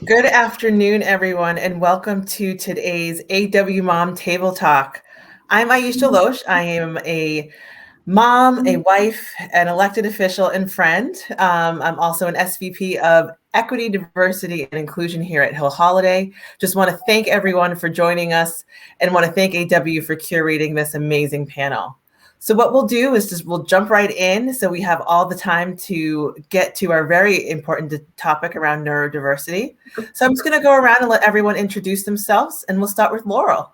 Good afternoon, everyone, and welcome to today's AW Mom Table Talk. I'm Aisha Losche. I am a mom, a wife, an elected official, and friend. I'm also an SVP of Equity, Diversity, and Inclusion here at Hill Holliday. Just want to thank everyone for joining us and want to thank AW for curating this amazing panel. So what we'll do is we'll jump right in so we have all the time to get to our very important topic around neurodiversity. So I'm just going to go around and let everyone introduce themselves, and we'll start with Laurel.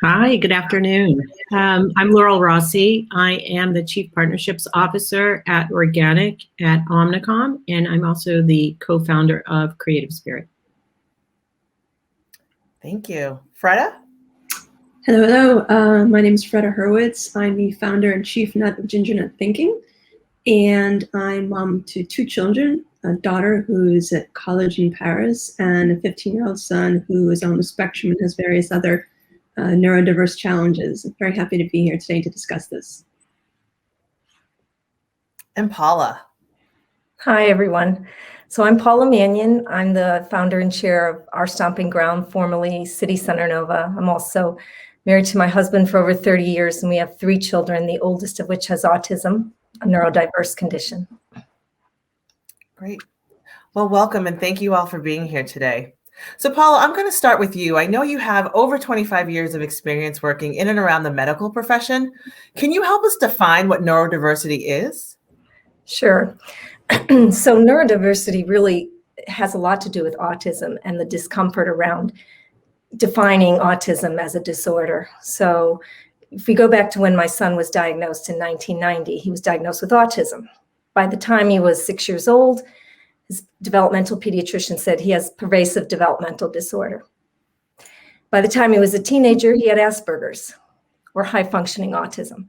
Hi, good afternoon. I'm Laurel Rossi. I am the Chief Partnerships Officer at Organic at Omnicom, and I'm also the co-founder of Creative Spirit. Thank you. Fredda? Hello. My name is Fredda Hurwitz. I'm the founder and chief nut of Gingernut Thinking, and I'm mom to two children, a daughter who's at college in Paris, and a 15-year-old son who is on the spectrum and has various other neurodiverse challenges. I'm very happy to be here today to discuss this. And Paula. Hi, everyone. So I'm Paula Manion. I'm the founder and chair of our Stomping Ground, formerly City Center Nova. I'm also married to my husband for over 30 years, and we have three children, the oldest of which has autism, a neurodiverse condition. Great. Well, welcome, and thank you all for being here today. So Paula, I'm going to start with you. I know you have over 25 years of experience working in and around the medical profession. Can you help us define what neurodiversity is? Sure. So neurodiversity really has a lot to do with autism and the discomfort around defining autism as a disorder. So if we go back to when my son was diagnosed in 1990, he was diagnosed with autism. By the time he was 6 years old, his developmental pediatrician said he has pervasive developmental disorder. By the time he was a teenager, he had Asperger's, or high-functioning autism.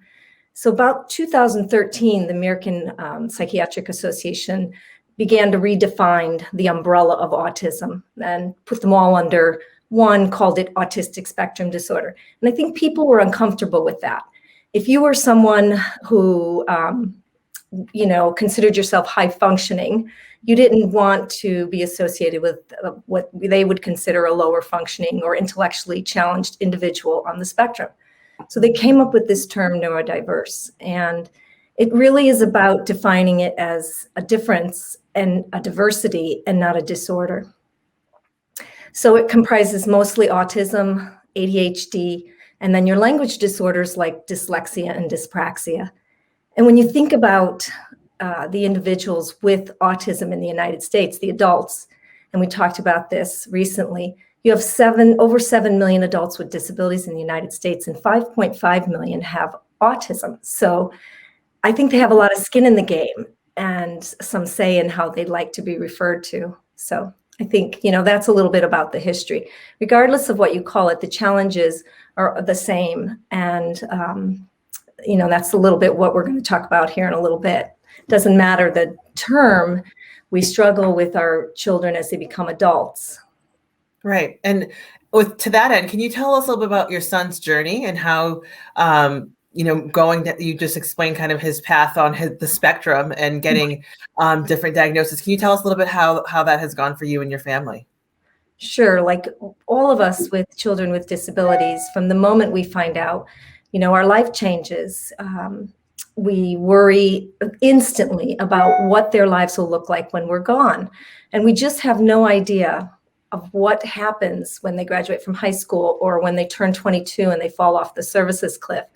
So about 2013, the American Psychiatric Association began to redefine the umbrella of autism and put them all under one, called it autistic spectrum disorder. And I think people were uncomfortable with that. If you were someone who considered yourself high functioning, you didn't want to be associated with what they would consider a lower functioning or intellectually challenged individual on the spectrum. So they came up with this term neurodiverse, and it really is about defining it as a difference and a diversity and not a disorder. So it comprises mostly autism, ADHD, and then your language disorders like dyslexia and dyspraxia. And when you think about the individuals with autism in the United States, the adults, and we talked about this recently, you have over 7 million adults with disabilities in the United States, and 5.5 million have autism. So I think they have a lot of skin in the game and some say in how they'd like to be referred to. So I think, that's a little bit about the history. Regardless of what you call it, the challenges are the same. And, that's a little bit what we're going to talk about here in a little bit. Doesn't matter the term, we struggle with our children as they become adults. Right. And to that end, can you tell us a little bit about your son's journey and how, you just explained kind of his path on the spectrum and getting different diagnoses. Can you tell us a little bit how that has gone for you and your family? Sure. Like all of us with children with disabilities, from the moment we find out, our life changes. We worry instantly about what their lives will look like when we're gone. And we just have no idea of what happens when they graduate from high school or when they turn 22 and they fall off the services cliff.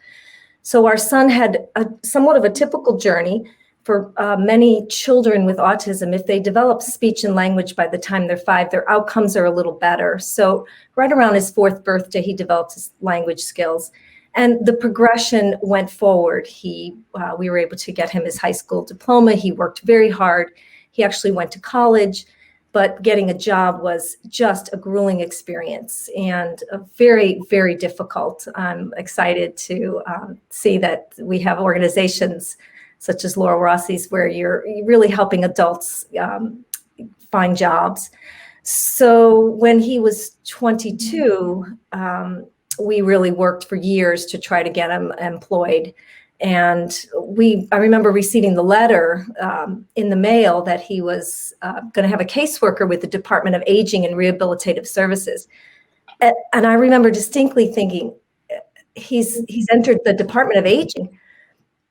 So our son had somewhat of a typical journey for many children with autism. If they develop speech and language by the time they're 5, their outcomes are a little better. So right around his 4th birthday, he developed his language skills. And the progression went forward. We were able to get him his high school diploma. He worked very hard. He actually went to college, but getting a job was just a grueling experience and a very, very difficult. I'm excited to see that we have organizations such as Laurel Rossi's where you're really helping adults find jobs. So when he was 22, we really worked for years to try to get him employed. And I remember receiving the letter in the mail that he was going to have a caseworker with the Department of Aging and Rehabilitative Services. And I remember distinctly thinking, he's entered the Department of Aging.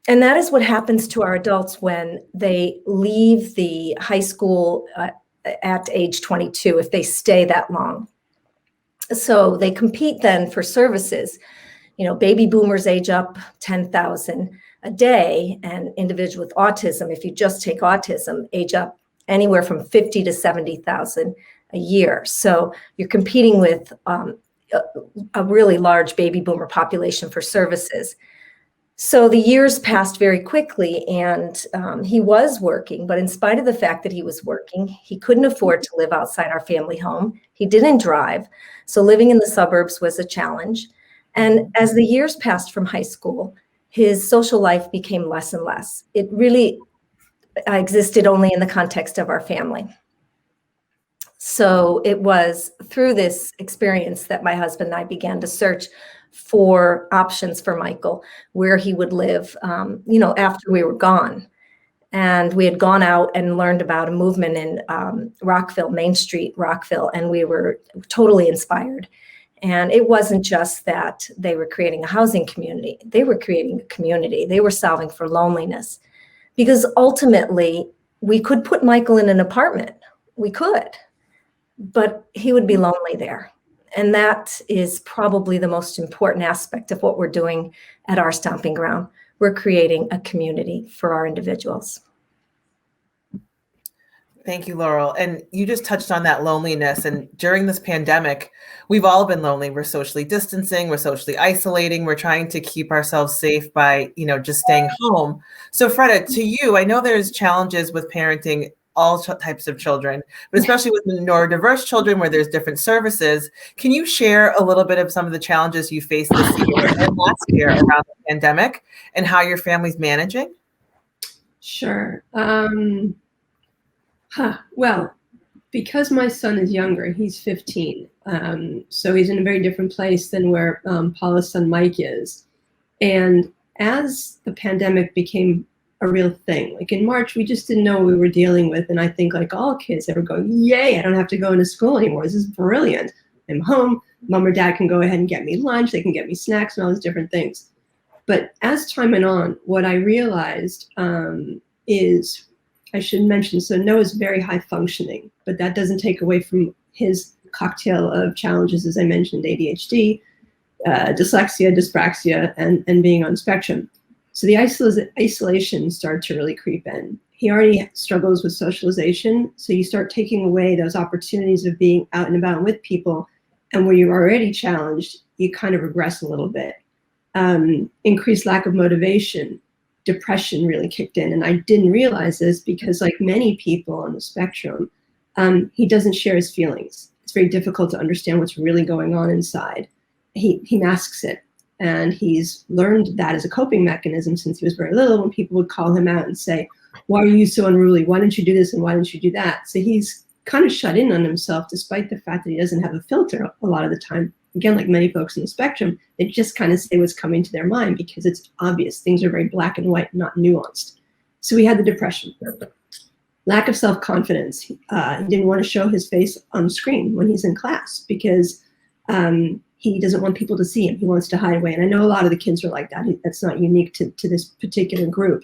And that is what happens to our adults when they leave the high school at age 22, if they stay that long. So they compete then for services. You know, baby boomers age up 10,000 a day, and individuals with autism, if you just take autism, age up anywhere from 50 to 70,000 a year. So you're competing with a really large baby boomer population for services. So the years passed very quickly, and he was working, but in spite of the fact that he was working, he couldn't afford to live outside our family home. He didn't drive, so living in the suburbs was a challenge. And as the years passed from high school, his social life became less and less. It really existed only in the context of our family. So it was through this experience that my husband and I began to search for options for Michael, where he would live, after we were gone. And we had gone out and learned about a movement in Rockville, Main Street, Rockville, and we were totally inspired. And it wasn't just that they were creating a housing community. They were creating a community. They were solving for loneliness. Because ultimately, we could put Michael in an apartment. We could. But he would be lonely there. And that is probably the most important aspect of what we're doing at our stomping ground. We're creating a community for our individuals. Thank you, Laurel. And you just touched on that loneliness. And during this pandemic, we've all been lonely. We're socially distancing, we're socially isolating, we're trying to keep ourselves safe by, just staying home. So Fredda, to you, I know there's challenges with parenting all types of children, but especially with neurodiverse children where there's different services. Can you share a little bit of some of the challenges you faced this year and last year around the pandemic and how your family's managing? Sure. Well, because my son is younger, he's 15. So he's in a very different place than where Paula's son Mike is. And as the pandemic became a real thing, like in March, we just didn't know what we were dealing with. And I think like all kids, they were going, yay, I don't have to go into school anymore. This is brilliant. I'm home. Mom or dad can go ahead and get me lunch. They can get me snacks and all these different things. But as time went on, what I realized is, I should mention, so Noah's very high functioning, but that doesn't take away from his cocktail of challenges, as I mentioned, ADHD, dyslexia, dyspraxia, and being on spectrum. So the isolation started to really creep in. He already struggles with socialization, so you start taking away those opportunities of being out and about with people, and where you're already challenged, you kind of regress a little bit. Increased lack of motivation, depression really kicked in, and I didn't realize this because, like many people on the spectrum, he doesn't share his feelings. It's very difficult to understand what's really going on inside. He masks it, and he's learned that as a coping mechanism since he was very little, when people would call him out and say, why are you so unruly? Why didn't you do this and why didn't you do that? So he's kind of shut in on himself, despite the fact that he doesn't have a filter a lot of the time. Again, like many folks in the spectrum, they just kind of say what's coming to their mind because it's obvious. Things are very black and white, not nuanced. So we had the depression. Lack of self-confidence. He didn't want to show his face on screen when he's in class because he doesn't want people to see him. He wants to hide away. And I know a lot of the kids are like that. That's not unique to this particular group.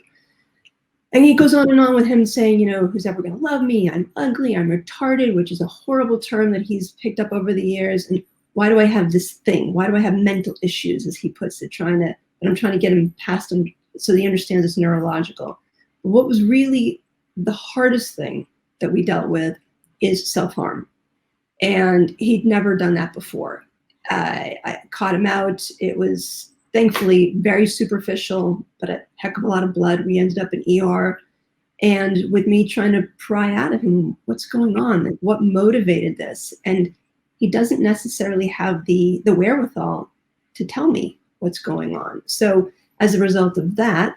And he goes on and on with him saying, who's ever going to love me? I'm ugly. I'm retarded, which is a horrible term that he's picked up over the years. And why do I have this thing? Why do I have mental issues, as he puts it, and I'm trying to get him past them so that he understands it's neurological. But what was really the hardest thing that we dealt with is self-harm. And he'd never done that before. I caught him out. It was thankfully very superficial, but a heck of a lot of blood. We ended up in ER. And with me trying to pry out of him, what's going on? Like, what motivated this? And he doesn't necessarily have the wherewithal to tell me what's going on. So as a result of that,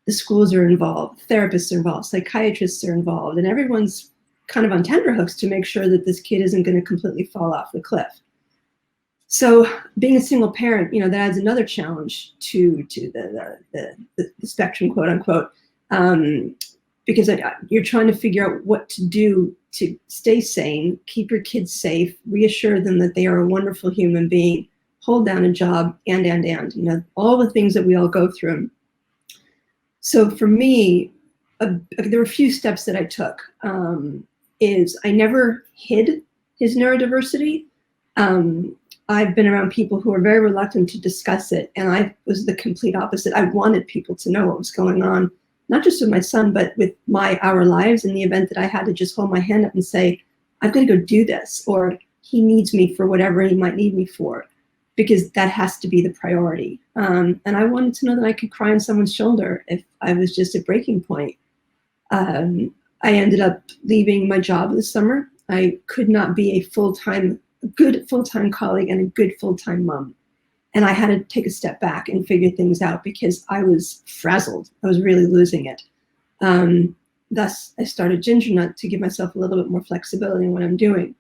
the schools are involved, therapists are involved, psychiatrists are involved, and everyone's kind of on tenterhooks to make sure that this kid isn't going to completely fall off the cliff. So being a single parent, that adds another challenge to the spectrum, quote unquote, because you're trying to figure out what to do to stay sane, keep your kids safe, reassure them that they are a wonderful human being, hold down a job, and all the things that we all go through. So for me, there were a few steps that I took. Is I never hid his neurodiversity. I've been around people who are very reluctant to discuss it, and I was the complete opposite. I wanted people to know what was going on, not just with my son, but with our lives, in the event that I had to just hold my hand up and say, I've got to go do this, or he needs me for whatever he might need me for, because that has to be the priority. And I wanted to know that I could cry on someone's shoulder if I was just at breaking point. I ended up leaving my job this summer. I could not be a good full-time colleague and a good full-time mom. And I had to take a step back and figure things out because I was frazzled. I was really losing it. Thus, I started Gingernut to give myself a little bit more flexibility in what I'm doing.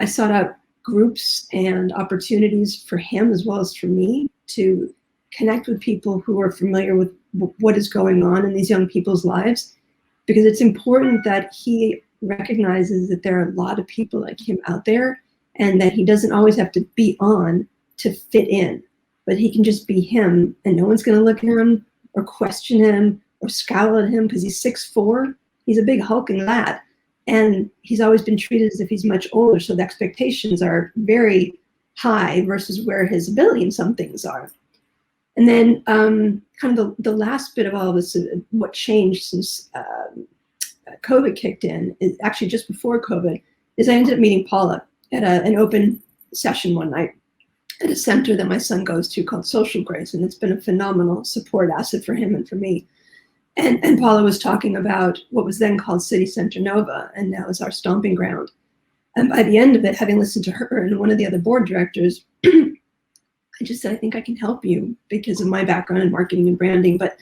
I sought out groups and opportunities for him as well as for me to connect with people who are familiar with what is going on in these young people's lives, because it's important that he recognizes that there are a lot of people like him out there, and that he doesn't always have to be on to fit in, but he can just be him, and no one's going to look at him or question him or scowl at him because he's 6'4". He's a big hulking lad, and he's always been treated as if he's much older, so the expectations are very high versus where his ability in some things are. And then kind of the last bit of all of this, what changed since COVID kicked in, is actually just before COVID, is I ended up meeting Paula at an open session one night at a center that my son goes to called Social Grace, and it's been a phenomenal support asset for him and for me. And Paula was talking about what was then called City Center Nova, and now is our stomping ground. And by the end of it, having listened to her and one of the other board directors, I just said, I think I can help you because of my background in marketing and branding, but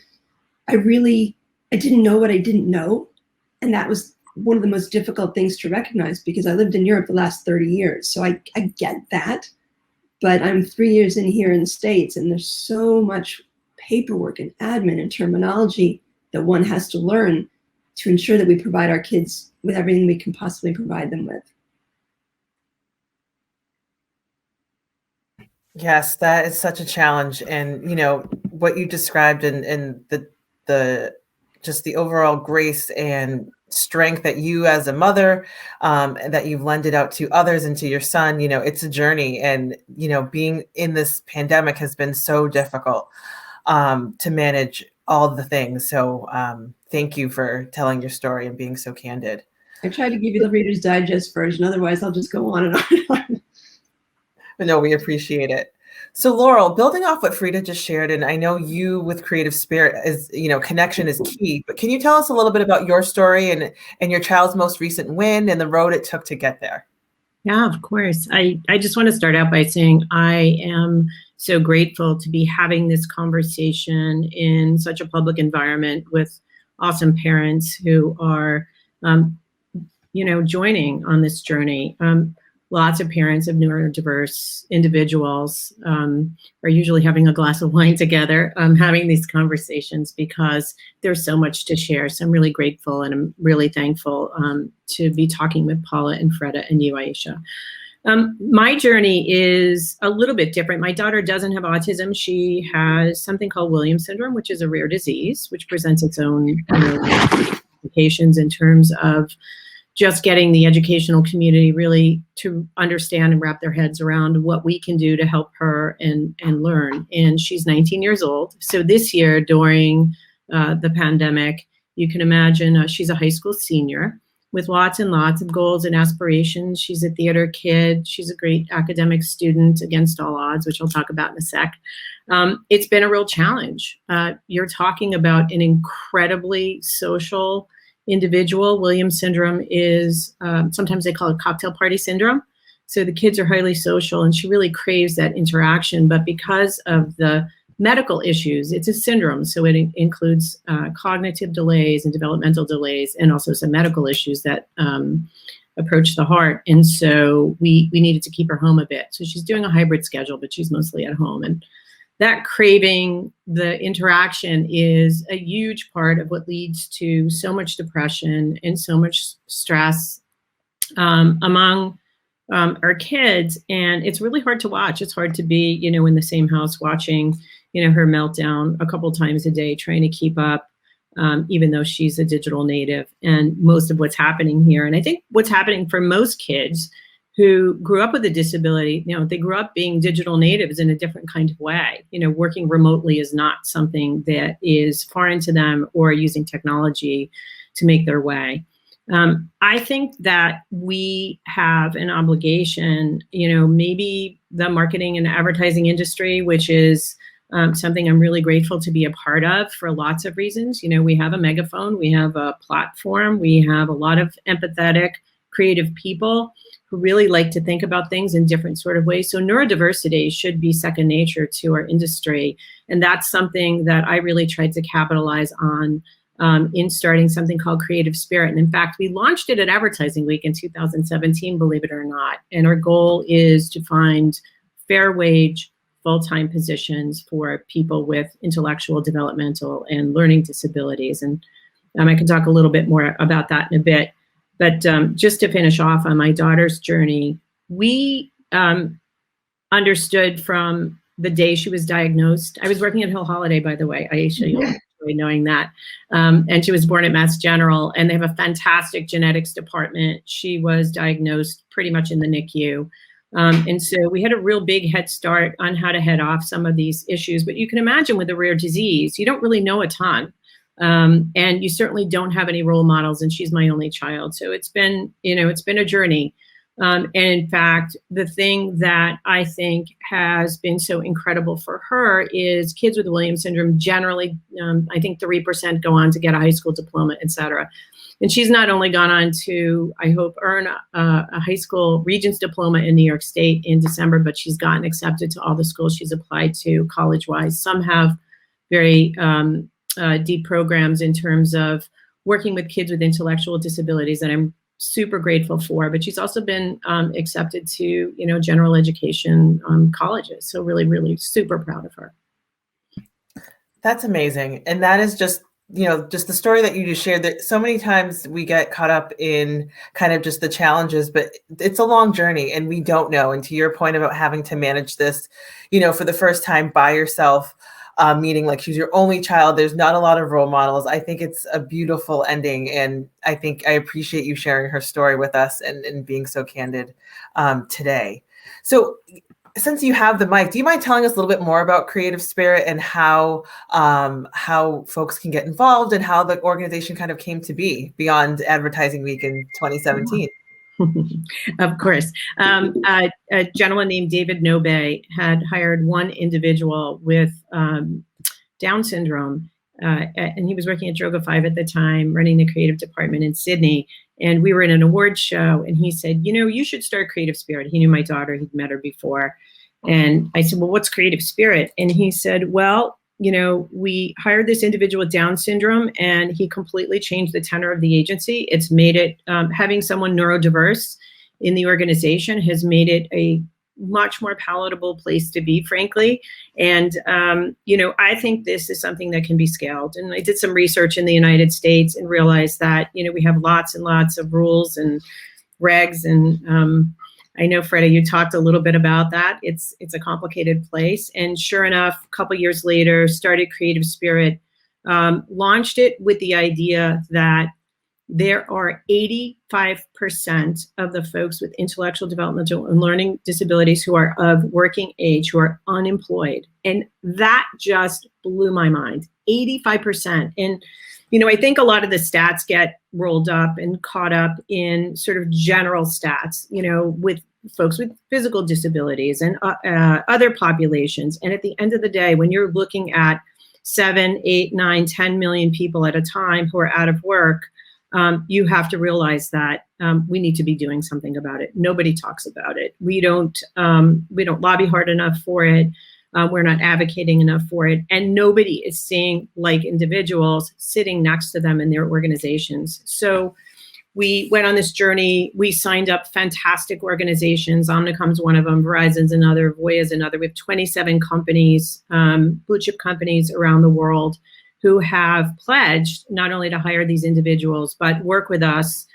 I didn't know what I didn't know. And that was one of the most difficult things to recognize because I lived in Europe the last 30 years. So I get that, but I'm 3 years in here in the States, and there's so much paperwork and admin and terminology that one has to learn to ensure that we provide our kids with everything we can possibly provide them with. Yes, that is such a challenge. And, what you described and the just the overall grace and strength that you as a mother, that you've lended out to others and to your son, it's a journey. And, being in this pandemic has been so difficult to manage all the things. So thank you for telling your story and being so candid. I tried to give you the Reader's Digest version. Otherwise, I'll just go on and on and on. No, we appreciate it. So Laurel, building off what Fredda just shared, and I know you with Creative Spirit is, connection is key, but can you tell us a little bit about your story and your child's most recent win and the road it took to get there? Yeah, of course. I just want to start out by saying I am so grateful to be having this conversation in such a public environment with awesome parents who are, joining on this journey. Lots of parents of neurodiverse individuals are usually having a glass of wine together, having these conversations because there's so much to share. So I'm really grateful and I'm really thankful to be talking with Paula and Fredda and you, Aisha. My journey is a little bit different. My daughter doesn't have autism. She has something called Williams syndrome, which is a rare disease, which presents its own complications in terms of just getting the educational community really to understand and wrap their heads around what we can do to help her and learn. And she's 19 years old. So this year during the pandemic, you can imagine she's a high school senior with lots and lots of goals and aspirations. She's a theater kid. She's a great academic student against all odds, which I'll talk about in a sec. It's been a real challenge. You're talking about an incredibly social individual. Williams syndrome is, sometimes they call it cocktail party syndrome. So the kids are highly social and she really craves that interaction. But because of the medical issues, it's a syndrome. So it includes cognitive delays and developmental delays and also some medical issues that approach the heart. And so we needed to keep her home a bit. So she's doing a hybrid schedule, but she's mostly at home. And that craving, the interaction, is a huge part of what leads to so much depression and so much stress among our kids. And it's really hard to watch. It's hard to be, in the same house watching, her meltdown a couple times a day, trying to keep up, even though she's a digital native, and most of what's happening here. And I think what's happening for most kids who grew up with a disability, they grew up being digital natives in a different kind of way. Working remotely is not something that is foreign to them, or using technology to make their way. I think that we have an obligation, maybe the marketing and advertising industry, which is something I'm really grateful to be a part of for lots of reasons. We have a megaphone, we have a platform, we have a lot of empathetic, creative people who really like to think about things in different sort of ways. So neurodiversity should be second nature to our industry. And that's something that I really tried to capitalize on in starting something called Creative Spirit. And in fact, we launched it at Advertising Week in 2017, believe it or not. And our goal is to find fair wage, full-time positions for people with intellectual, developmental, and learning disabilities. And I can talk a little bit more about that in a bit. But just to finish off on my daughter's journey, we understood from the day she was diagnosed. I was working at Hill Holliday, by the way. Aisha, you'll enjoy knowing that. And she was born at Mass General, and they have a fantastic genetics department. She was diagnosed pretty much in the NICU. And so we had a real big head start on how to head off some of these issues. But you can imagine with a rare disease, you don't really know a ton. And you certainly don't have any role models, and she's my only child. So it's been a journey. And in fact, the thing that I think has been so incredible for her is kids with Williams syndrome generally, I think 3% go on to get a high school diploma, et cetera. And she's not only gone on to, I hope, earn a high school Regents diploma in New York State in December, but she's gotten accepted to all the schools she's applied to college-wise. Some have very deep programs in terms of working with kids with intellectual disabilities that I'm super grateful for, but she's also been accepted to, general education colleges. So really, really super proud of her. That's amazing. And that is just the story that you just shared, that so many times we get caught up in kind of just the challenges, but it's a long journey and we don't know. And to your point about having to manage this, for the first time by yourself, meaning like she's your only child, there's not a lot of role models. I think it's a beautiful ending. And I think I appreciate you sharing her story with us and being so candid today. So since you have the mic, do you mind telling us a little bit more about Creative Spirit and how folks can get involved and how the organization kind of came to be beyond Advertising Week in 2017? Of course. A gentleman named David Nobe had hired one individual with Down syndrome, and he was working at Droga 5 at the time, running the creative department in Sydney. And we were in an awards show, and he said, you should start Creative Spirit. He knew my daughter, he'd met her before. And I said, well, what's Creative Spirit? And he said, well, we hired this individual with Down syndrome, and he completely changed the tenor of the agency. It's made it, having someone neurodiverse in the organization has made it a much more palatable place to be, frankly. And, I think this is something that can be scaled. And I did some research in the United States and realized that, we have lots and lots of rules and regs. And I know, Fredda, you talked a little bit about that. It's a complicated place. And sure enough, a couple years later, started Creative Spirit, launched it with the idea that there are 85% of the folks with intellectual, developmental, and learning disabilities who are of working age, who are unemployed. And that just blew my mind, 85%. And, I think a lot of the stats get rolled up and caught up in sort of general stats, with folks with physical disabilities and other populations. And at the end of the day, when you're looking at 7, 8, 9, 10 million people at a time who are out of work, you have to realize that we need to be doing something about it. Nobody talks about it. We don't lobby hard enough for it. We're not advocating enough for it. And nobody is seeing like individuals sitting next to them in their organizations. So we went on this journey. We signed up fantastic organizations. Omnicom's one of them, Verizon's another, Voya's another. We have 27 companies, blue chip companies around the world who have pledged not only to hire these individuals, but work with us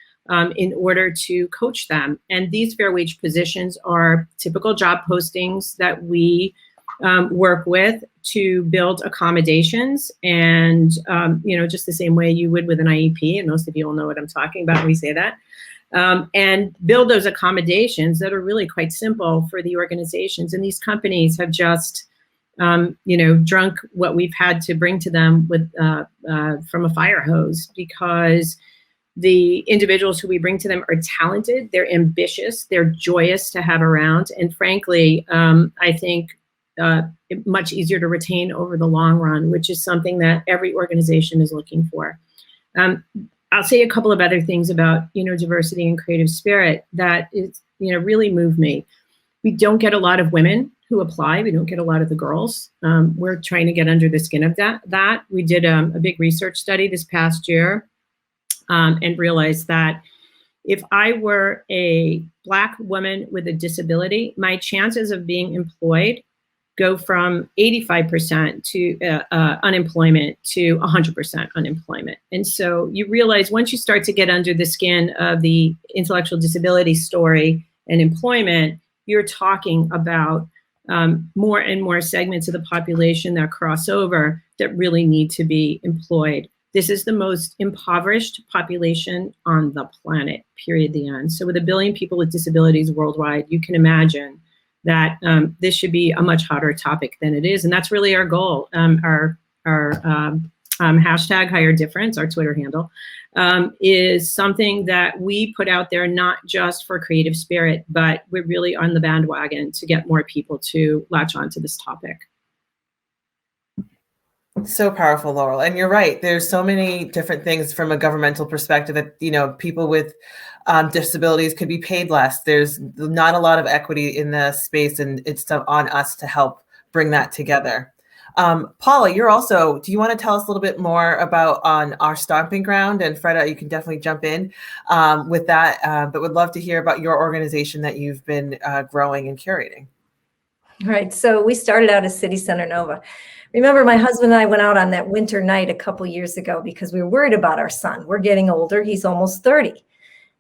in order to coach them. And these fair wage positions are typical job postings that we work with to build accommodations and, just the same way you would with an IEP, and most of you will know what I'm talking about when we say that, and build those accommodations that are really quite simple for the organizations. And these companies have just, drunk what we've had to bring to them with from a fire hose, because the individuals who we bring to them are talented, they're ambitious, they're joyous to have around, and frankly, I think much easier to retain over the long run, which is something that every organization is looking for. I'll say a couple of other things about diversity and creative spirit that is really move me. We don't get a lot of women who apply. We don't get a lot of the girls. We're trying to get under the skin of that. We did a big research study this past year and realized that if I were a Black woman with a disability, my chances of being employed go from 85% to unemployment to 100% unemployment. And so you realize once you start to get under the skin of the intellectual disability story and employment, you're talking about more and more segments of the population that cross over that really need to be employed. This is the most impoverished population on the planet, period, the end. So with 1 billion people with disabilities worldwide, you can imagine that this should be a much hotter topic than it is. And that's really our goal. Our hashtag Higher Difference, our Twitter handle, is something that we put out there, not just for Creative Spirit, but we're really on the bandwagon to get more people to latch onto this topic. So powerful, Laurel. And you're right. There's so many different things from a governmental perspective that, people with disabilities could be paid less. There's not a lot of equity in the space, and it's on us to help bring that together. Paula, do you want to tell us a little bit more about on our stomping ground? And Fredda, you can definitely jump in with that, but would love to hear about your organization that you've been growing and curating. All right. So we started out as City Center Nova. Remember, my husband and I went out on that winter night a couple years ago because we were worried about our son. We're getting older. He's almost 30.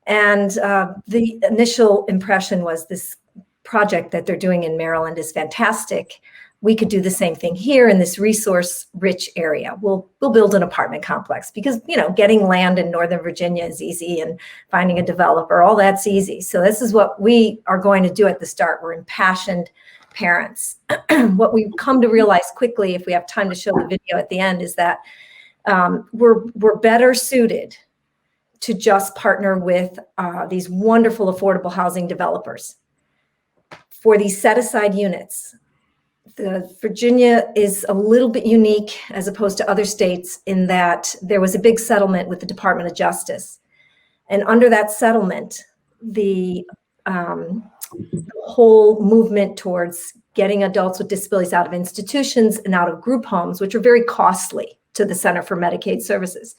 And the initial impression was this project that they're doing in Maryland is fantastic. We could do the same thing here in this resource-rich area. We'll build an apartment complex because, getting land in Northern Virginia is easy, and finding a developer, all that's easy. So this is what we are going to do at the start. We're impassioned parents. What we've come to realize quickly, if we have time to show the video at the end, is that we're better suited to just partner with these wonderful affordable housing developers for these set-aside units. Virginia is a little bit unique as opposed to other states in that there was a big settlement with the Department of Justice. And under that settlement, the whole movement towards getting adults with disabilities out of institutions and out of group homes, which are very costly to the Center for Medicaid Services.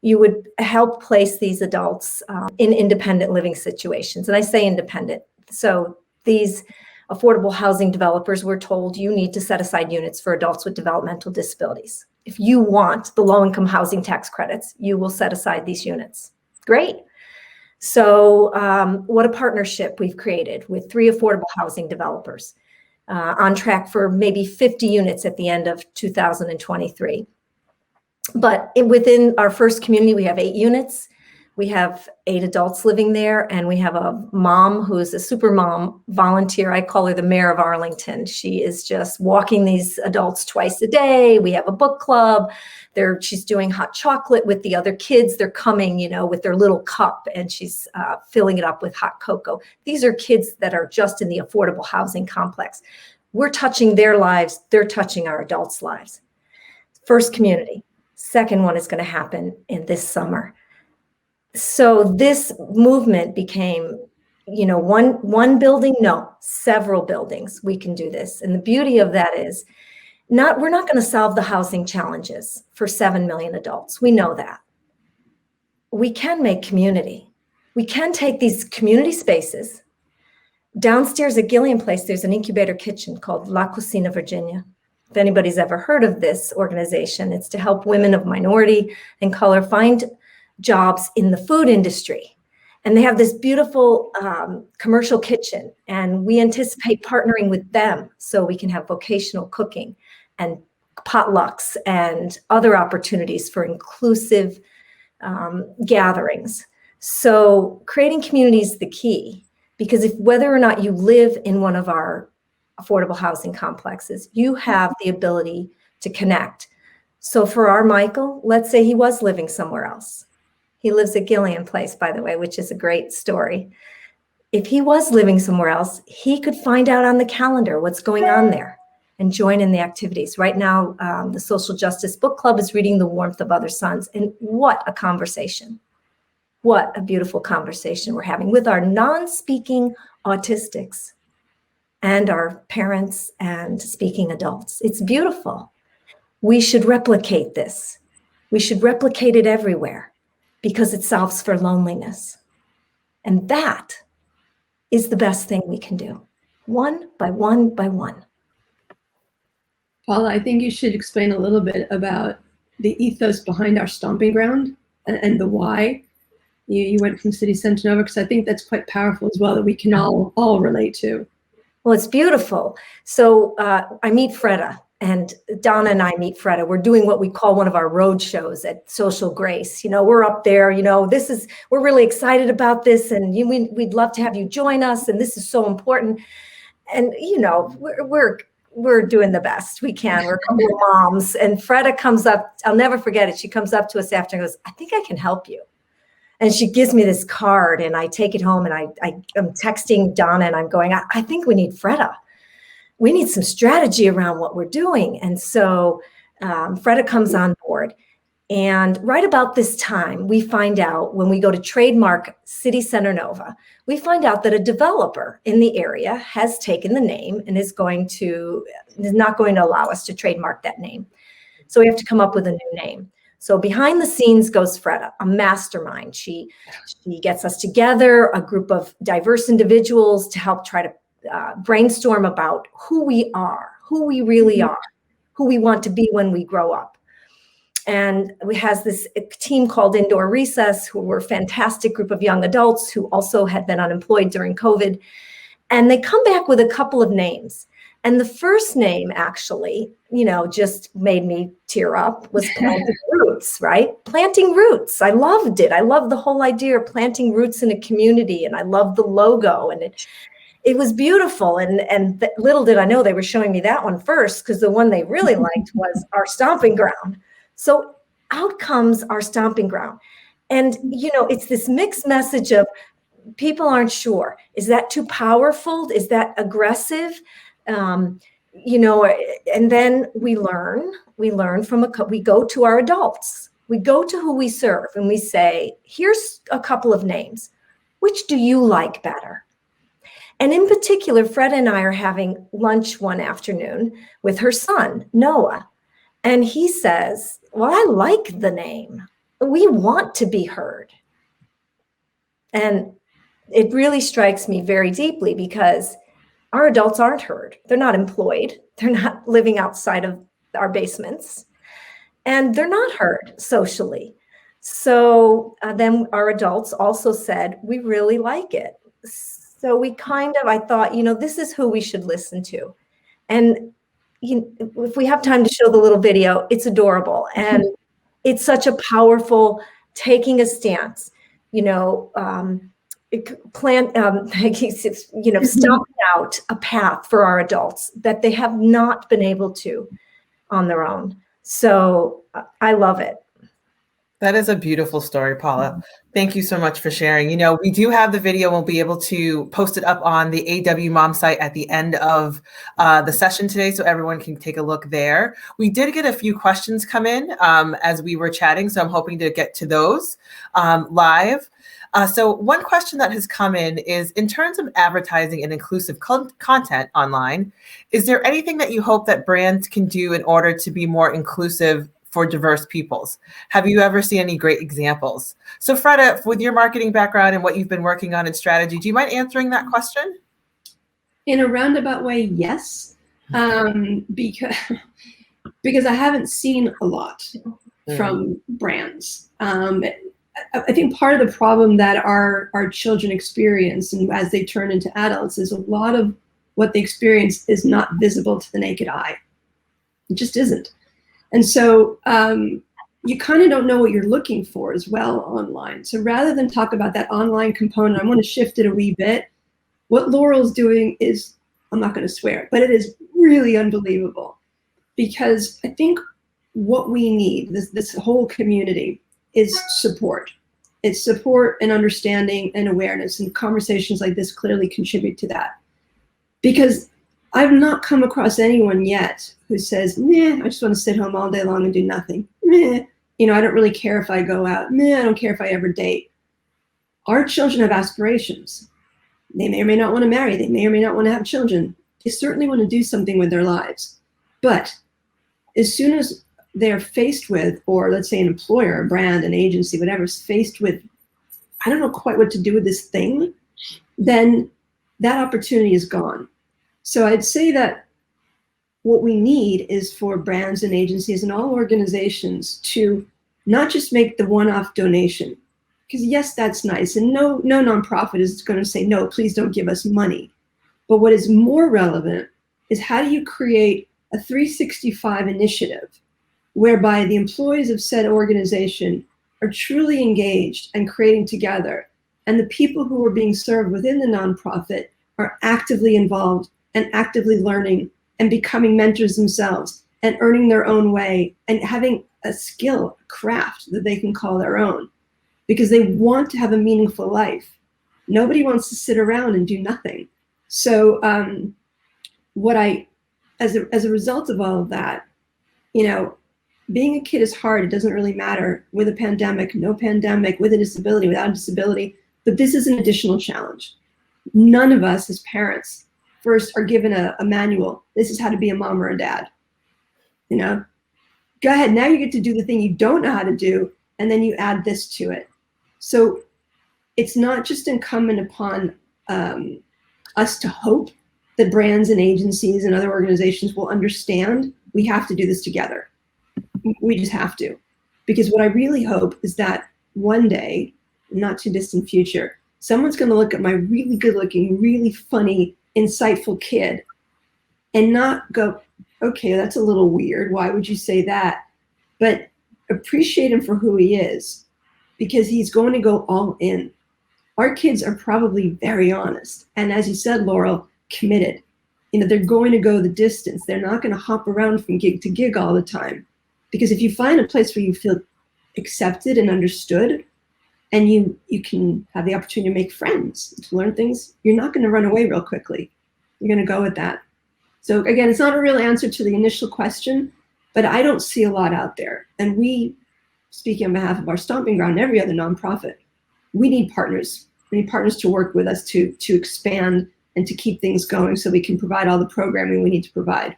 You would help place these adults in independent living situations. And I say independent. So these affordable housing developers were told you need to set aside units for adults with developmental disabilities. If you want the low-income housing tax credits, you will set aside these units. Great. So what a partnership we've created with 3 affordable housing developers on track for maybe 50 units at the end of 2023. But within our first community, we have 8 units. We have 8 adults living there, and we have a mom who is a super mom volunteer. I call her the mayor of Arlington. She is just walking these adults twice a day. We have a book club. She's doing hot chocolate with the other kids. They're coming, with their little cup, and she's filling it up with hot cocoa. These are kids that are just in the affordable housing complex. We're touching their lives. They're touching our adults' lives. First community. Second one is going to happen in this summer. So this movement became, one building, no, several buildings. We can do this. And the beauty of that is we're not going to solve the housing challenges for 7 million adults. We know that. we can make community. We can take these community spaces. Downstairs at Gillian Place, there's an incubator kitchen called La Cocina Virginia. If anybody's ever heard of this organization, it's to help women of minority and color find jobs in the food industry. And they have this beautiful commercial kitchen, and we anticipate partnering with them so we can have vocational cooking and potlucks and other opportunities for inclusive gatherings. So creating community is the key, because whether or not you live in one of our affordable housing complexes, you have the ability to connect. So for our Michael, let's say he was living somewhere else. He lives at Gillian Place, by the way, which is a great story. If he was living somewhere else, he could find out on the calendar what's going on there and join in the activities. Right now, the Social Justice Book Club is reading The Warmth of Other Suns, and what a conversation. What a beautiful conversation we're having with our non-speaking autistics and our parents and speaking adults. It's beautiful. We should replicate this. We should replicate it everywhere, because it solves for loneliness. And that is the best thing we can do, one by one by one. Paula, I think you should explain a little bit about the ethos behind our stomping ground and the why. You went from city center to Nova, because I think that's quite powerful as well, that we can all relate to. Well, it's beautiful. So I meet Fredda, and Donna and I meet Fredda. We're doing what we call one of our road shows at Social Grace. You know, we're up there, you know, we're really excited about this, and we'd love to have you join us, and this is so important. And, you know, we're doing the best we can. We're a couple of moms, and Fredda comes up, I'll never forget it. She comes up to us after and goes, "I think I can help you." And she gives me this card, and I take it home, and I'm texting Donna, and I'm going, I think we need Fredda. We need some strategy around what we're doing. And so Fredda comes on board. And right about this time, we find out, when we go to trademark City Center Nova, we find out that a developer in the area has taken the name and is not going to allow us to trademark that name. So we have to come up with a new name. So behind the scenes goes Fredda, a mastermind. She gets us together, a group of diverse individuals, to help try to brainstorm about who we are, who we really are, who we want to be when we grow up. And we has this team called Indoor Recess, who were a fantastic group of young adults who also had been unemployed during COVID. And they come back with a couple of names. And the first name, actually, you know, just made me tear up, was Planting Roots, right? Planting Roots. I loved it. I loved the whole idea of planting roots in a community. And I loved the logo. And it was beautiful. And little did I know they were showing me that one first, because the one they really liked was our stomping ground. So out comes our stomping ground. And, you know, it's this mixed message of people aren't sure. Is that too powerful? Is that aggressive? You know, and then we learn from we go to our adults. We go to who we serve, and we say, here's a couple of names. Which do you like better? And in particular, Fredda and I are having lunch one afternoon with her son, Noah. And he says, well, I like the name. We want to be heard. And it really strikes me very deeply, because our adults aren't heard. They're not employed. They're not living outside of our basements. And they're not heard socially. So then our adults also said, we really like it. So I thought, you know, this is who we should listen to. And if we have time to show the little video, it's adorable. And it's such a powerful taking a stance, you know, stomping out a path for our adults that they have not been able to on their own. So I love it. That is a beautiful story, Paula. Thank you so much for sharing. You know, we do have the video. We'll be able to post it up on the AW Mom site at the end of the session today, so everyone can take a look there. We did get a few questions come in as we were chatting, so I'm hoping to get to those live. So one question that has come in terms of advertising and inclusive content online, is there anything that you hope that brands can do in order to be more inclusive for diverse peoples. Have you ever seen any great examples? So Fredda, with your marketing background and what you've been working on in strategy, do you mind answering that question? In a roundabout way, yes, because I haven't seen a lot from brands. I think part of the problem that our children experience, and as they turn into adults, is a lot of what they experience is not visible to the naked eye. It just isn't. And so you kind of don't know what you're looking for as well online. So rather than talk about that online component, I want to shift it a wee bit. What Laurel's doing is, I'm not going to swear, but it is really unbelievable, because I think what we need, this whole community, is support. It's support and understanding and awareness, and conversations like this clearly contribute to that. Because I've not come across anyone yet who says, meh, I just want to sit home all day long and do nothing. Meh, I don't really care if I go out. Meh, I don't care if I ever date. Our children have aspirations. They may or may not want to marry. They may or may not want to have children. They certainly want to do something with their lives. But as soon as they're faced with, or let's say an employer, a brand, an agency, whatever, is faced with, I don't know quite what to do with this thing, then that opportunity is gone. So I'd say that what we need is for brands and agencies and all organizations to not just make the one-off donation, because yes, that's nice. And no nonprofit is going to say, no, please don't give us money. But what is more relevant is, how do you create a 365 initiative whereby the employees of said organization are truly engaged and creating together, and the people who are being served within the nonprofit are actively involved and actively learning and becoming mentors themselves and earning their own way and having a skill, a craft that they can call their own, because they want to have a meaningful life. Nobody wants to sit around and do nothing. So as a result of all of that, being a kid is hard. It doesn't really matter with a pandemic, no pandemic, with a disability, without a disability, but this is an additional challenge. None of us as parents first are given a manual. This is how to be a mom or a dad. Go ahead, now you get to do the thing you don't know how to do, and then you add this to it. So it's not just incumbent upon us to hope that brands and agencies and other organizations will understand we have to do this together. We just have to. Because what I really hope is that one day, not too distant future, someone's going to look at my really good looking, really funny, insightful kid and not go, okay, that's a little weird. Why would you say that? But appreciate him for who he is, because he's going to go all in. Our kids are probably very honest. And as you said, Laurel, committed. They're going to go the distance. They're not going to hop around from gig to gig all the time. Because if you find a place where you feel accepted and understood, and you can have the opportunity to make friends, to learn things, you're not going to run away real quickly. You're going to go with that. So again, it's not a real answer to the initial question, but I don't see a lot out there. And we, speaking on behalf of our Stomping Ground and every other nonprofit, we need partners. We need partners to work with us to expand and to keep things going so we can provide all the programming we need to provide.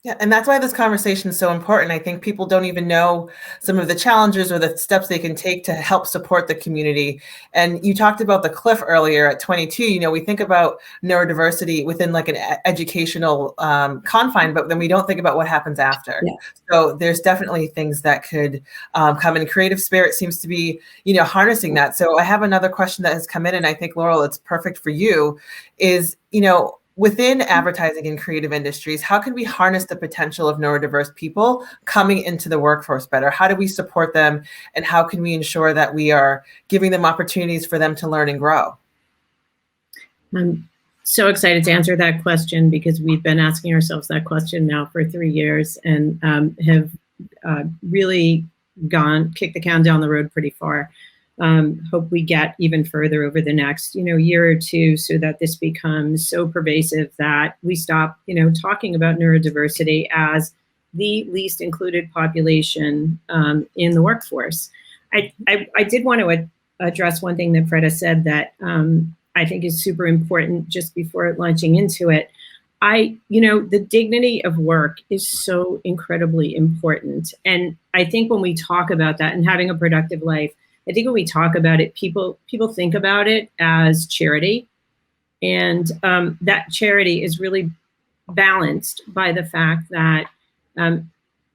Yeah, and that's why this conversation is so important. I think people don't even know some of the challenges or the steps they can take to help support the community. And you talked about the cliff earlier at 22. We think about neurodiversity within like an educational confine, but then we don't think about what happens after. Yeah. So there's definitely things that could come in. Creative Spirit seems to be, harnessing that. So I have another question that has come in, and I think, Laurel, it's perfect for you, is, within advertising and creative industries, how can we harness the potential of neurodiverse people coming into the workforce better? How do we support them? And how can we ensure that we are giving them opportunities for them to learn and grow? I'm so excited to answer that question, because we've been asking ourselves that question now for 3 years and have really kicked the can down the road pretty far. Hope we get even further over the next, year or two, so that this becomes so pervasive that we stop, talking about neurodiversity as the least included population in the workforce. I did want to address one thing that Fredda said that I think is super important just before launching into it. the dignity of work is so incredibly important. And I think when we talk about that and having a productive life, I think when we talk about it, people think about it as charity. And that charity is really balanced by the fact that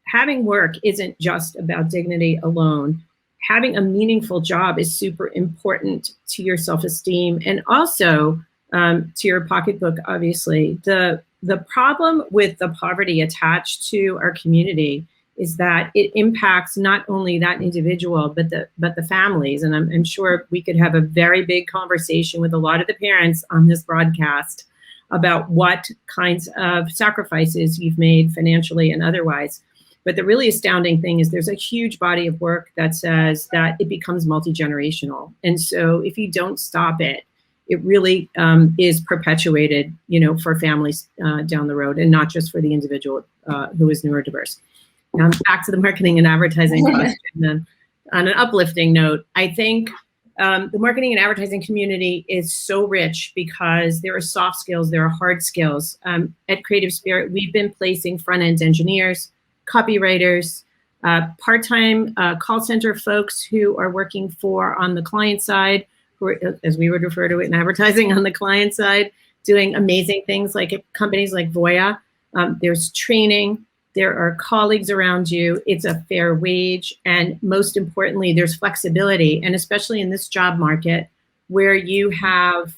having work isn't just about dignity alone. Having a meaningful job is super important to your self-esteem and also to your pocketbook, obviously. The problem with the poverty attached to our community is that it impacts not only that individual, but the families. And I'm sure we could have a very big conversation with a lot of the parents on this broadcast about what kinds of sacrifices you've made financially and otherwise. But the really astounding thing is there's a huge body of work that says that it becomes multi-generational. And so if you don't stop it, it really is perpetuated, for families down the road, and not just for the individual who is neurodiverse. Back to the marketing and advertising question. On an uplifting note, I think the marketing and advertising community is so rich because there are soft skills, there are hard skills. At Creative Spirit, we've been placing front-end engineers, copywriters, part-time call center folks who are working on the client side, who are, as we would refer to it in advertising, on the client side, doing amazing things like at companies like Voya. There's training, there are colleagues around you, it's a fair wage, and most importantly, there's flexibility. And especially in this job market where you have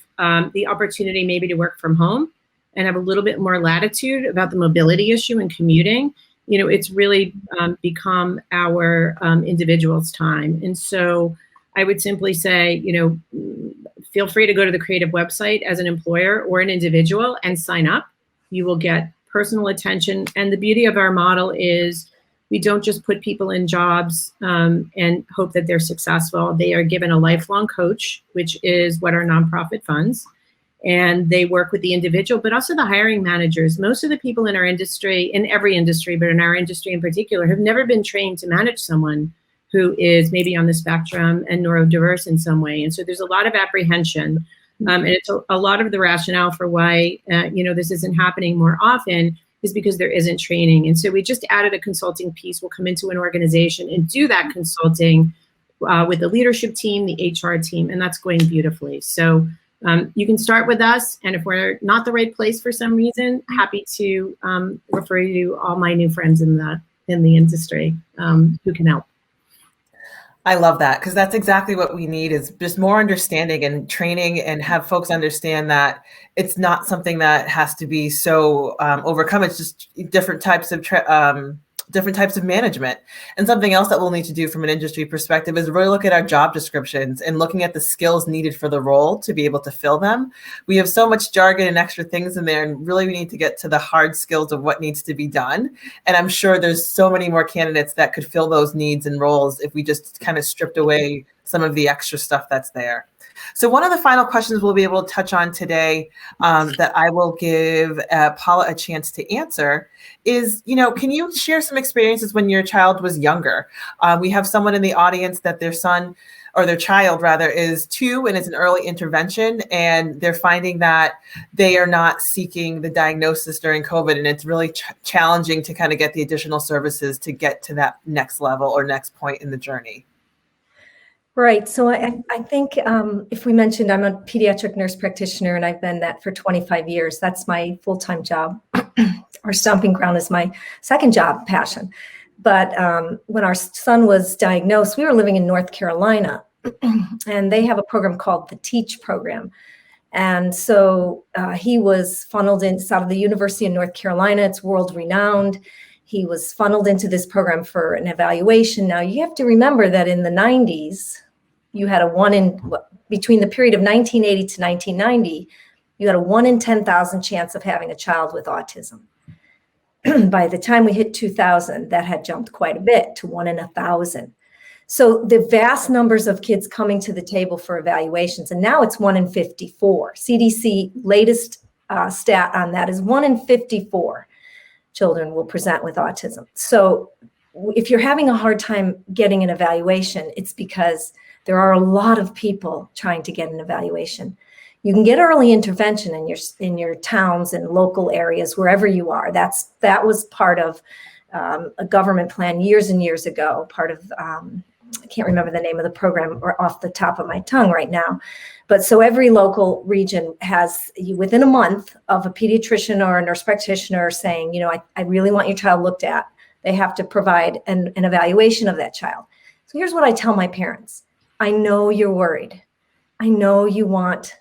the opportunity maybe to work from home and have a little bit more latitude about the mobility issue and commuting, it's really become our individual's time. And so I would simply say, feel free to go to the Creative website as an employer or an individual and sign up. You will get personal attention. And the beauty of our model is we don't just put people in jobs and hope that they're successful. They are given a lifelong coach, which is what our nonprofit funds. And they work with the individual, but also the hiring managers. Most of the people in our industry, in every industry, but in our industry in particular, have never been trained to manage someone who is maybe on the spectrum and neurodiverse in some way. And so there's a lot of apprehension. And it's a lot of the rationale for why, this isn't happening more often is because there isn't training. And so we just added a consulting piece. We'll come into an organization and do that consulting with the leadership team, the HR team, and that's going beautifully. So you can start with us. And if we're not the right place for some reason, happy to refer you to all my new friends in the industry who can help. I love that, because that's exactly what we need, is just more understanding and training, and have folks understand that it's not something that has to be so overcome. It's just different types of management. And something else that we'll need to do from an industry perspective is really look at our job descriptions and looking at the skills needed for the role to be able to fill them. We have so much jargon and extra things in there, and really we need to get to the hard skills of what needs to be done. And I'm sure there's so many more candidates that could fill those needs and roles if we just kind of stripped away some of the extra stuff that's there. So one of the final questions we'll be able to touch on today that I will give Paula a chance to answer is, can you share some experiences when your child was younger? We have someone in the audience that their son, or their child rather, is 2 and it's an early intervention, and they're finding that they are not seeking the diagnosis during COVID, and it's really challenging to kind of get the additional services to get to that next level or next point in the journey. Right. So I think if we mentioned, I'm a pediatric nurse practitioner, and I've been that for 25 years. That's my full-time job. Our Stomping Ground is my second job passion. But when our son was diagnosed, we were living in North Carolina, and they have a program called the TEACH program. And so he was funneled in. It's out of the University of North Carolina. It's world renowned. He was funneled into this program for an evaluation. Now, you have to remember that in the 90s, you had between the period of 1980 to 1990, you had a 1 in 10,000 chance of having a child with autism. By the time we hit 2000, that had jumped quite a bit to 1 in 1,000. So the vast numbers of kids coming to the table for evaluations, and now it's 1 in 54. CDC latest stat on that is 1 in 54 children will present with autism. So if you're having a hard time getting an evaluation, it's because There are a lot of people trying to get an evaluation. You can get early intervention in your towns and local areas, wherever you are. That was part of a government plan years and years ago, part of, I can't remember the name of the program or off the top of my tongue right now. But so every local region has, within a month of a pediatrician or a nurse practitioner saying, I really want your child looked at, they have to provide an evaluation of that child. So here's what I tell my parents. I know you're worried. I know you want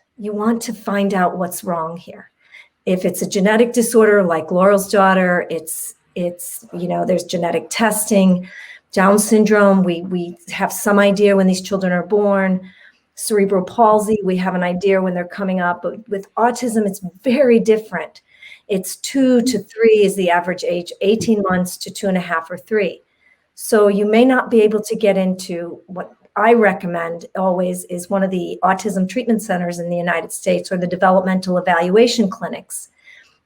to find out what's wrong here. If it's a genetic disorder like Laurel's daughter, it's there's genetic testing. Down syndrome, we have some idea when these children are born. Cerebral palsy, we have an idea when they're coming up. But with autism, it's very different. It's 2 to 3 is the average age, 18 months to 2.5 or 3. So you may not be able to get into what I recommend always is one of the autism treatment centers in the United States or the developmental evaluation clinics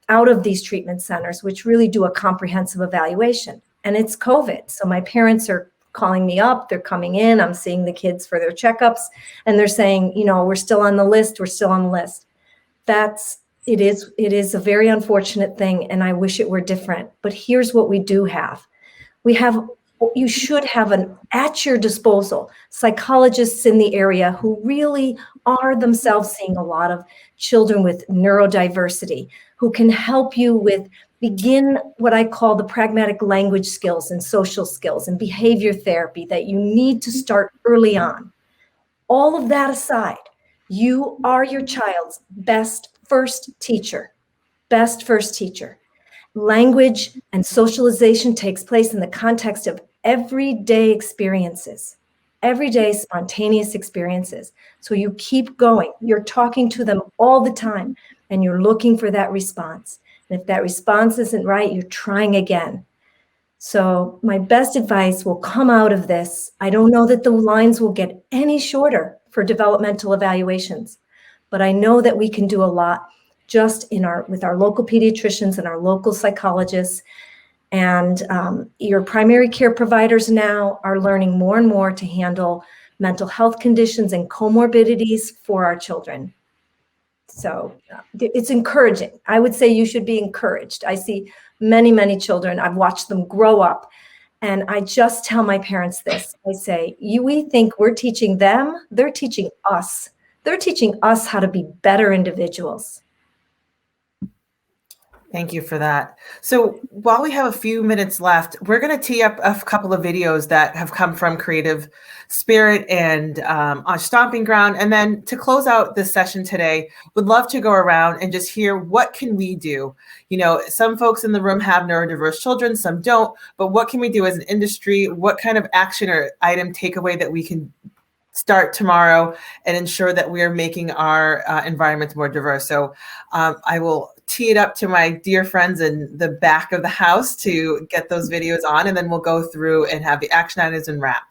out of these treatment centers, which really do a comprehensive evaluation. And it's COVID. So my parents are calling me up, they're coming in, I'm seeing the kids for their checkups, and they're saying, we're still on the list, we're still on the list. It is a very unfortunate thing, and I wish it were different. But here's what we do have. You should have at your disposal psychologists in the area who really are themselves seeing a lot of children with neurodiversity, who can help you begin what I call the pragmatic language skills and social skills and behavior therapy that you need to start early on. All of that aside, you are your child's best first teacher. Language and socialization takes place in the context of everyday experiences, everyday spontaneous experiences. So you keep going. You're talking to them all the time, and you're looking for that response. And if that response isn't right, you're trying again. So my best advice will come out of this. I don't know that the lines will get any shorter for developmental evaluations, but I know that we can do a lot just with our local pediatricians and our local psychologists. And your primary care providers now are learning more and more to handle mental health conditions and comorbidities for our children. So it's encouraging. I would say you should be encouraged. I see many, many children. I've watched them grow up. And I just tell my parents this. I say, we think we're teaching them. They're teaching us. They're teaching us how to be better individuals. Thank you for that. So while we have a few minutes left, we're going to tee up a couple of videos that have come from Creative Spirit and on Stomping Ground. And then to close out this session today, would love to go around and just hear what can we do? Some folks in the room have neurodiverse children, some don't, but what can we do as an industry? What kind of action or item takeaway that we can start tomorrow and ensure that we are making our environments more diverse? So I will tee it up to my dear friends in the back of the house to get those videos on, and then we'll go through and have the action items and wrap.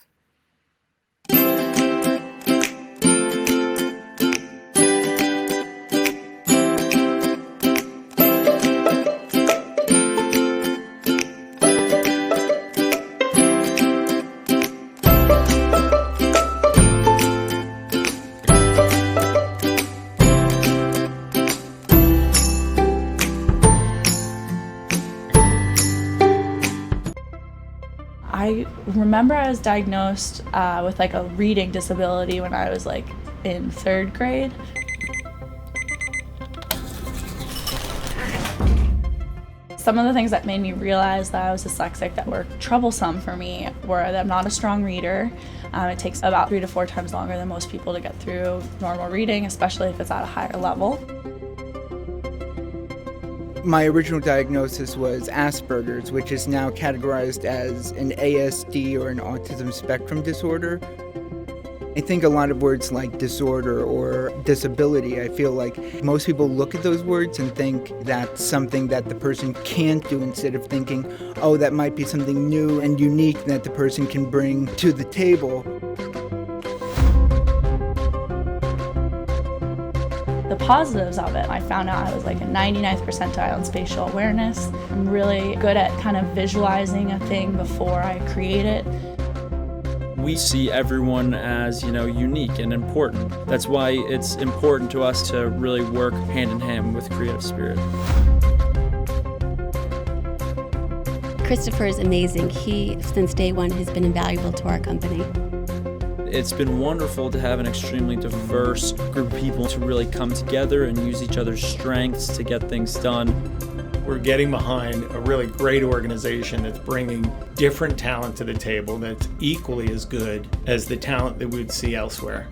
I remember I was diagnosed with a reading disability when I was in 3rd grade. Some of the things that made me realize that I was dyslexic that were troublesome for me were that I'm not a strong reader. It takes about 3 to 4 times longer than most people to get through normal reading, especially if it's at a higher level. My original diagnosis was Asperger's, which is now categorized as an ASD or an autism spectrum disorder. I think a lot of words like disorder or disability, I feel like most people look at those words and think that's something that the person can't do, instead of thinking, oh, that might be something new and unique that the person can bring to the table. The positives of it, I found out I was a 99th percentile in spatial awareness. I'm really good at kind of visualizing a thing before I create it. We see everyone as, unique and important. That's why it's important to us to really work hand in hand with Creative Spirit. Christopher is amazing. He, since day one, has been invaluable to our company. It's been wonderful to have an extremely diverse group of people to really come together and use each other's strengths to get things done. We're getting behind a really great organization that's bringing different talent to the table that's equally as good as the talent that we'd see elsewhere.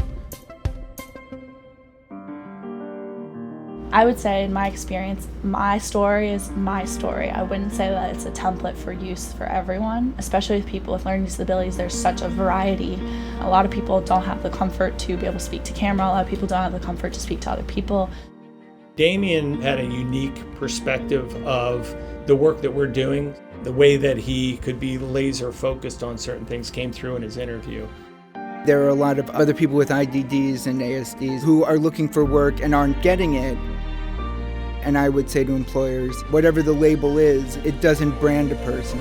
I would say in my experience, my story is my story. I wouldn't say that it's a template for use for everyone, especially with people with learning disabilities. There's such a variety. A lot of people don't have the comfort to be able to speak to camera. A lot of people don't have the comfort to speak to other people. Damien had a unique perspective of the work that we're doing. The way that he could be laser focused on certain things came through in his interview. There are a lot of other people with IDDs and ASDs who are looking for work and aren't getting it. And I would say to employers, whatever the label is, it doesn't brand a person.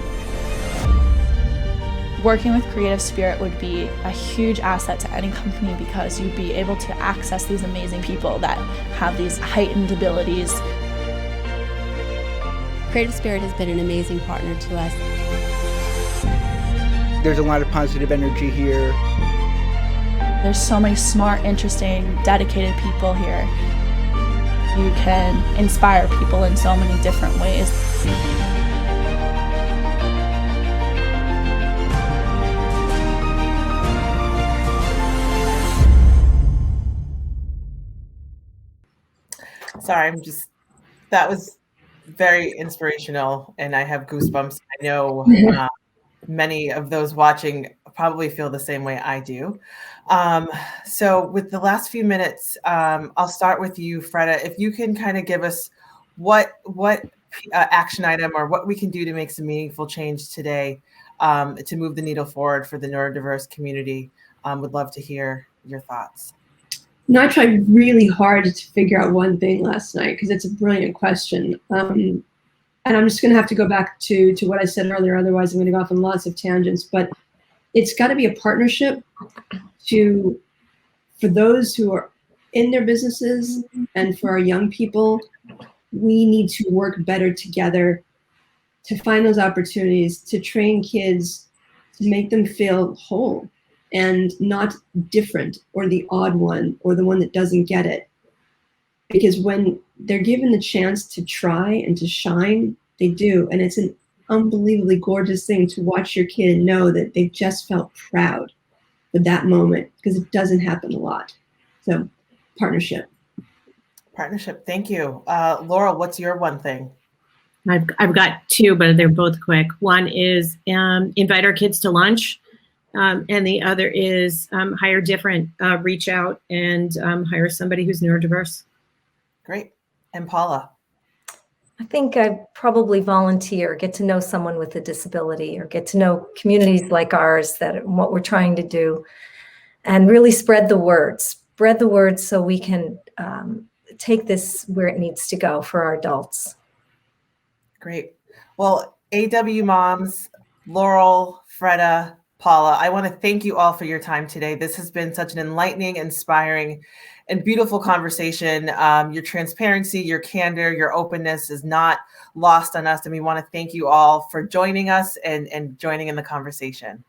Working with Creative Spirit would be a huge asset to any company because you'd be able to access these amazing people that have these heightened abilities. Creative Spirit has been an amazing partner to us. There's a lot of positive energy here. There's so many smart, interesting, dedicated people here. You can inspire people in so many different ways. Sorry, that was very inspirational and I have goosebumps. I know many of those watching probably feel the same way I do. So with the last few minutes, I'll start with you, Fredda. If you can kind of give us what action item or what we can do to make some meaningful change today to move the needle forward for the neurodiverse community. Would love to hear your thoughts. I tried really hard to figure out one thing last night because it's a brilliant question. And I'm just going to have to go back to what I said earlier. Otherwise, I'm going to go off on lots of tangents. But it's got to be a partnership for those who are in their businesses and for our young people. We need to work better together to find those opportunities to train kids, to make them feel whole and not different or the odd one or the one that doesn't get it. Because when they're given the chance to try and to shine, they do. And it's an unbelievably gorgeous thing to watch your kid know that they just felt proud of that moment, because it doesn't happen a lot. So partnership. Thank you. Laurel, what's your one thing? I've got two, but they're both quick. One is invite our kids to lunch. And the other is hire different, reach out and hire somebody who's neurodiverse. Great. And Paula? I think I'd probably volunteer, get to know someone with a disability or get to know communities like ours, that what we're trying to do, and really spread the word so we can take this where it needs to go for our adults. Great. Well, AW moms, Laurel, Fredda, Paula, I want to thank you all for your time today. This has been such an enlightening, inspiring, and beautiful conversation. Your transparency, your candor, your openness is not lost on us. And we want to thank you all for joining us and joining in the conversation.